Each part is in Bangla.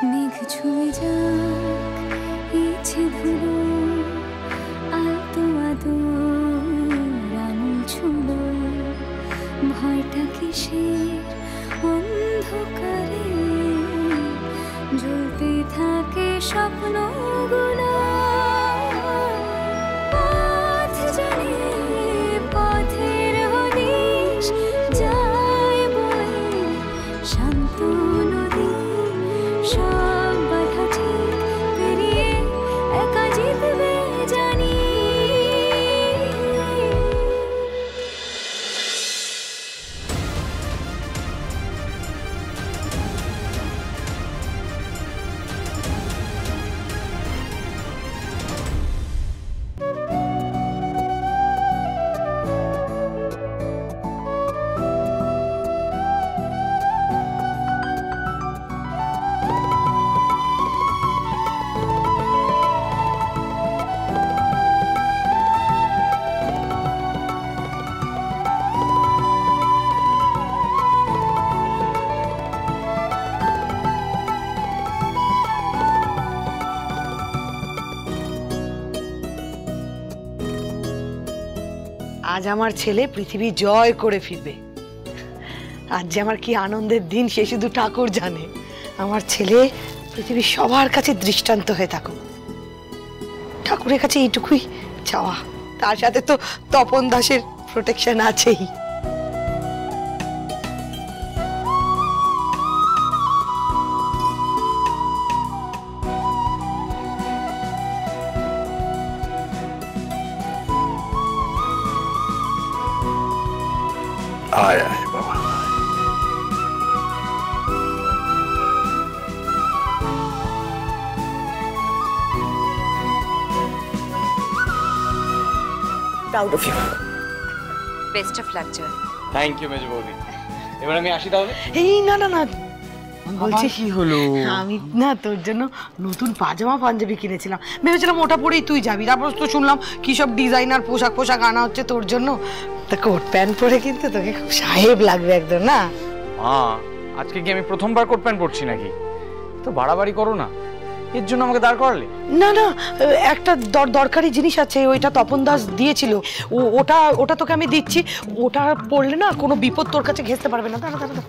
মেঘ ছুঁয়ে যাক ইচ্ছে ধুলো, আলতো আদর আঙুল ছুলো, ভয়টা কিসের অন্ধকারে জ্বলতে থাকে স্বপ্নগুলো। পথ জানে পথের হদিশ যায় বয়ে শান্ত নদী, সব বাধা ঠিক পেরিয়ে একা জিতবে জানি। আজ আমার ছেলে পৃথিবী জয় করে ফিরবে। আজ যে আমার কি আনন্দের দিন সে শুধু ঠাকুর জানে। আমার ছেলে পৃথিবীর সবার কাছে দৃষ্টান্ত হয়ে থাকুক, ঠাকুরের কাছে এইটুকুই চাওয়া। তার সাথে তো তপন দাসের প্রোটেকশন আছেই। আয় আয় বাবা। Proud of you. Best of luck Joy. Thank you মেজো বৌদি। এবার আমি আসি তাহলে। এই না না না, বলছি কি হলো? আমি না তোর জন্য নতুন পাজামা পাঞ্জাবি কিনেছিলাম, ভেবেছিলাম ওটা পরেই তুই যাবি। তারপর তো শুনলাম কি সব ডিজাইনার পোশাক আনা হচ্ছে তোর জন্য। তা কোট প্যান্ট পরে কিন্তু তোকে খুব সাহেব লাগবে একদম না? আজকে কি আমি প্রথমবার কোট প্যান্ট পরছি নাকি? তো বাড়াবাড়ি করো না, এর জন্য আমাকে দাঁড় করালে? না না, একটা দরকারি জিনিস আছে, ওইটা তপন দাস দিয়েছিল, ওটা তোকে আমি দিচ্ছি। ওটা পড়লে না কোনো বিপদ তোর কাছে ঘেঁচতে পারবে না। দাঁড়া দাঁড়া,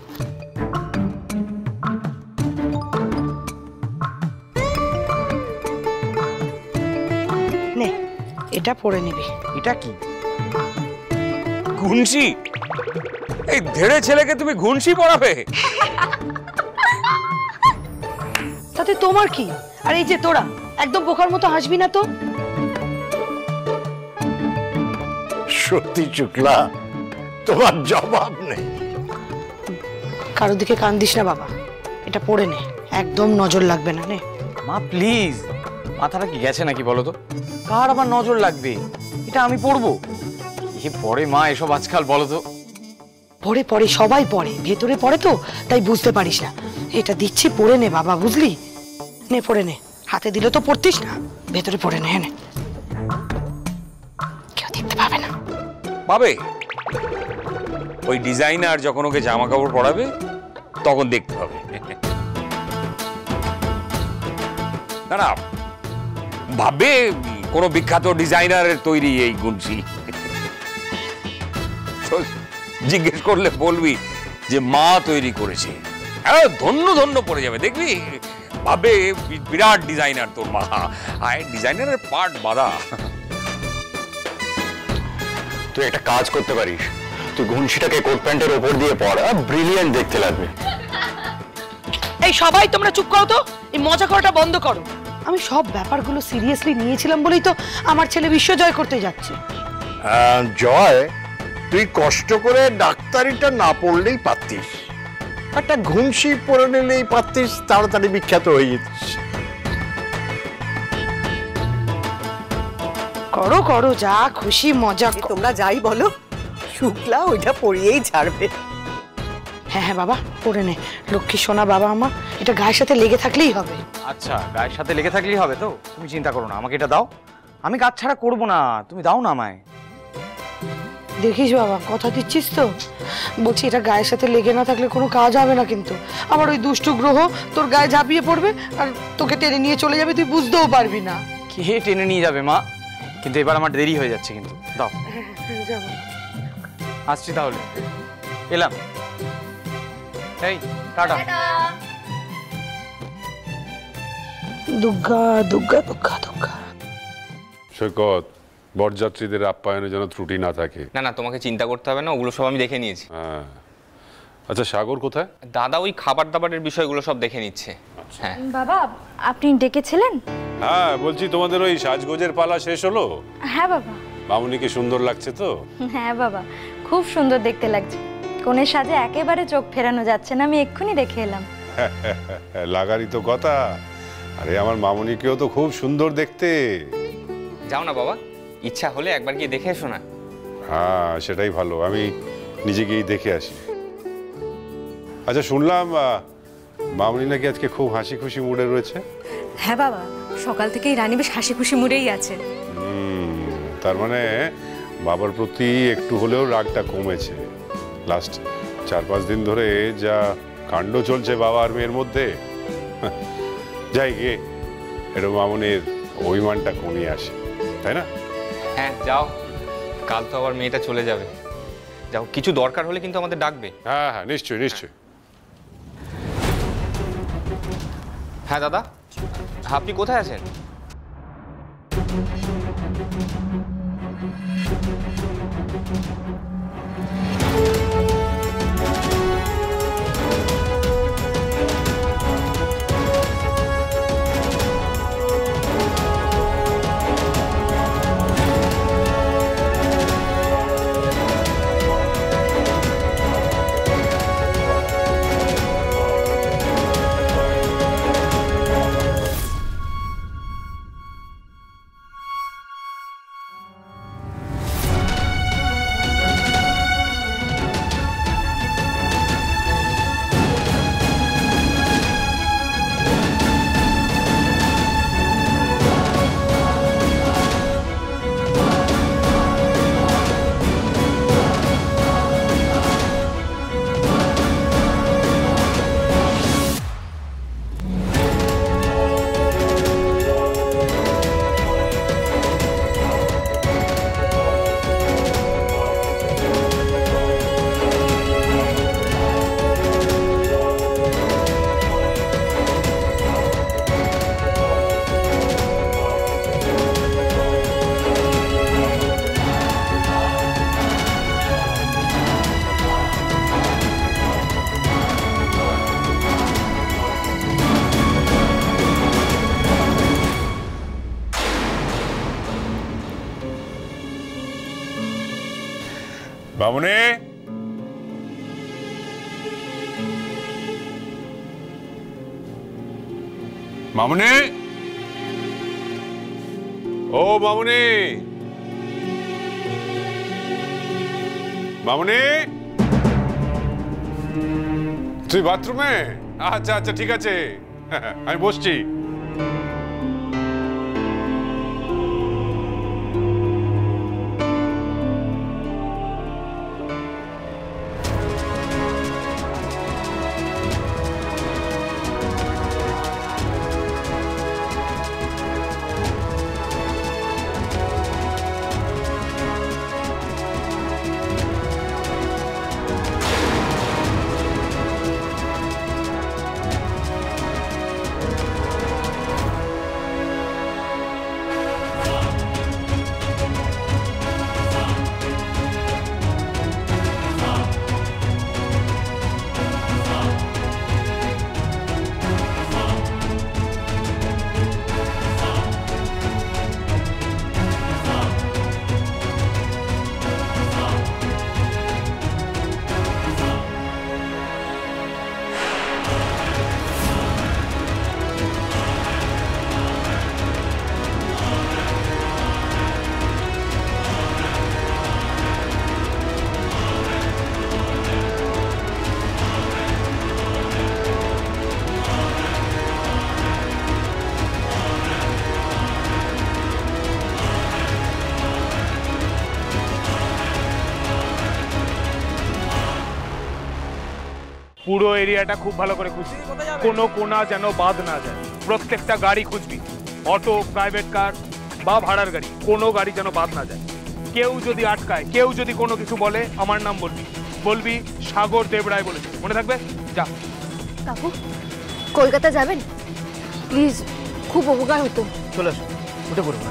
নে এটা পরে নিবি। এটা কি? ঘুনসি? এই ধেড়ে ছেলেকে তুমি ঘুনসি পড়াবে? তাতে তোমার কি? আর এই যে তোরা একদম বোকার মতো হাসবি না তো। সত্যি শুক্লা, তোমার জবাব নেই। কারোর দিকে কান দিস না বাবা, এটা পড়ে নে, একদম নজর লাগবে না। নে মা প্লিজ, মাথাটা কি গেছে নাকি বলো তো? কার আবার নজর লাগবে? এটা আমি পড়বো? এ পড়ে মা এসব আজকাল, বলো তো? পড়ে পড়ে, সবাই পড়ে, ভেতরে পড়ে তো তাই বুঝতে পারিস না। এটা দিচ্ছি, পড়ে নে বাবা, বুঝলি? নে পড়ে নে, হাতে দিলে তো পড়তিস না, ভেতরে পড়ে নে। নে, কেউ দেখতে পাবে না। পাবে? ওই ডিজাইনার যখন ওকে জামা কাপড় পরাবে তখন দেখতে হবে। না না, ভাববে কোনো বিখ্যাত ডিজাইনারের তৈরি এই গুনসি। জিজ্ঞেস করলে বলবি যে মা তৈরি করেছে, ধন্য ধন্য পড়ে যাবে, দেখবি ভাবে বিরাট ডিজাইনার তোর মা। আর ডিজাইনারের পার্ট বাঁধা। তুই একটা কাজ করতে পারিস, তুই ঘুনসিটাকে কোট প্যান্টের ওপর দিয়ে পরা, ব্রিলিয়ান্ট দেখতে লাগবে। এই সবাই তোমরা চুপ করো তো, এই মজা করাটা বন্ধ করো। আমি সব ব্যাপারগুলো সিরিয়াসলি নিয়েছিলাম বলেই তো আমার ছেলে বিশ্ব জয় করতে যাচ্ছে। জয়, তুই কষ্ট করে ডাক্তারিটা না পড়লেই পারতিস, একটা ঘুনসি পরে নিলেই পারতিস, তাড়াতাড়ি বিখ্যাত হয়ে যেতিস। করো করো, যা খুশি মজা। তোমরা যাই বলো, শুক্লা ওইটা পরিয়েই ছাড়বে। হ্যাঁ হ্যাঁ বাবা, পরে নে, লক্ষ্মী সোনা বাবা আমার, এটা গায়ের সাথে লেগে থাকলেই হবে। আচ্ছা, গায়ের সাথে লেগে থাকলেই হবে তো? তুমি চিন্তা করো না, আমাকে এটা দাও, আমি কাজ ছাড়া করবো না, তুমি দাও না আমায়। দেখিস বাবা, কথা দিচ্ছিস তো? বলছি এটা গায়ের সাথে লেগে না থাকলে কোনো কাজ হবে না কিন্তু। আবার ওই দুষ্টু গ্রহ তোর গায়ে ঝাঁপিয়ে পড়বে আর তোকে টেনে নিয়ে চলে যাবে, তুই বুঝতেও পারবি না। কে টেনে নিয়ে যাবে মা? কিন্তু এবার আমার দেরি হয়ে যাচ্ছে কিন্তু। দাও, যাবো। আসছি তাহলে, এলাম। এই টাটা। দুর্গা দুর্গা দুর্গা দুর্গা। সৈকত, বরযাত্রীদের আপ্যায়নে যেন ত্রুটি না থাকে। না না, তোমাকে চিন্তা করতে হবে না, ওগুলো সব আমি দেখে নিয়েছি। হ্যাঁ। আচ্ছা, সাগর কোথায়? দাদা ওই খাবার দাবারের বিষয়গুলো সব দেখে নিচ্ছে। হ্যাঁ বাবা, আপনি ডেকেছিলেন? হ্যাঁ, বলছি তোমাদের ওই সাজগোজের পালা শেষ হলো? হ্যাঁ বাবা। মামুনিকে সুন্দর লাগছে তো? হ্যাঁ বাবা, খুব সুন্দর দেখতে লাগছে। কোণের সাজে একেবারে চোখ ফেরানো যাচ্ছে না, আমি এক্ষুনি দেখে এলাম। লাগারই তো কথা। আরে আমার মামুনিকেও তো খুব সুন্দর দেখতে। যাও না বাবা, ইচ্ছা হলে একবার গিয়ে দেখে এসো না। হ্যাঁ, সেটাই ভালো, আমি নিজে গিয়ে দেখে আসি। আচ্ছা, শুনলাম মামুনি নাকি আজকে খুব হাসি খুশি মুডে রয়েছে। হ্যাঁ বাবা, সকাল থেকেই রানী বেশ হাসি খুশি মুডেই আছে। তার মানে বাবার প্রতি একটু হলেও রাগটা কমেছে। লাস্ট 4-5 দিন ধরে যা কাণ্ড চলছে বাবা আর মেয়ের মধ্যে, যাই গিয়ে একটু মামুনির অভিমানটা কমিয়ে আসে, তাই না? হ্যাঁ যাও, কাল তো আবার মেয়েটা চলে যাবে। যাও, কিছু দরকার হলে কিন্তু আমাদের ডাকবে। হ্যাঁ হ্যাঁ, নিশ্চয়ই নিশ্চয়ই। হ্যাঁ দাদা, আপনি কোথায় আছেন? মামুনি, মামুনি, ও মামুনি, মামুনি, তুই বাথরুমে? আচ্ছা আচ্ছা, ঠিক আছে, আমি বসছি। পুরো এরিয়াটা খুব ভালো করে খুঁজবি, কোনো কোনা যেন বাদ না যায়। প্রত্যেকটা গাড়ি খুঁজবি, অটো, প্রাইভেট কার বা ভাড়ার গাড়ি, কোনো গাড়ি যেন বাদ না যায়। কেউ যদি আটকায়, কেউ যদি কোনো কিছু বলে, আমার নাম বলবি, বলবি সাগর দেবরায় বলেছে, মনে থাকবে? যা। কাকু কলকাতা যাবেন প্লিজ, খুব উপকার হতো। চলে আসো, উঠে পড়বো।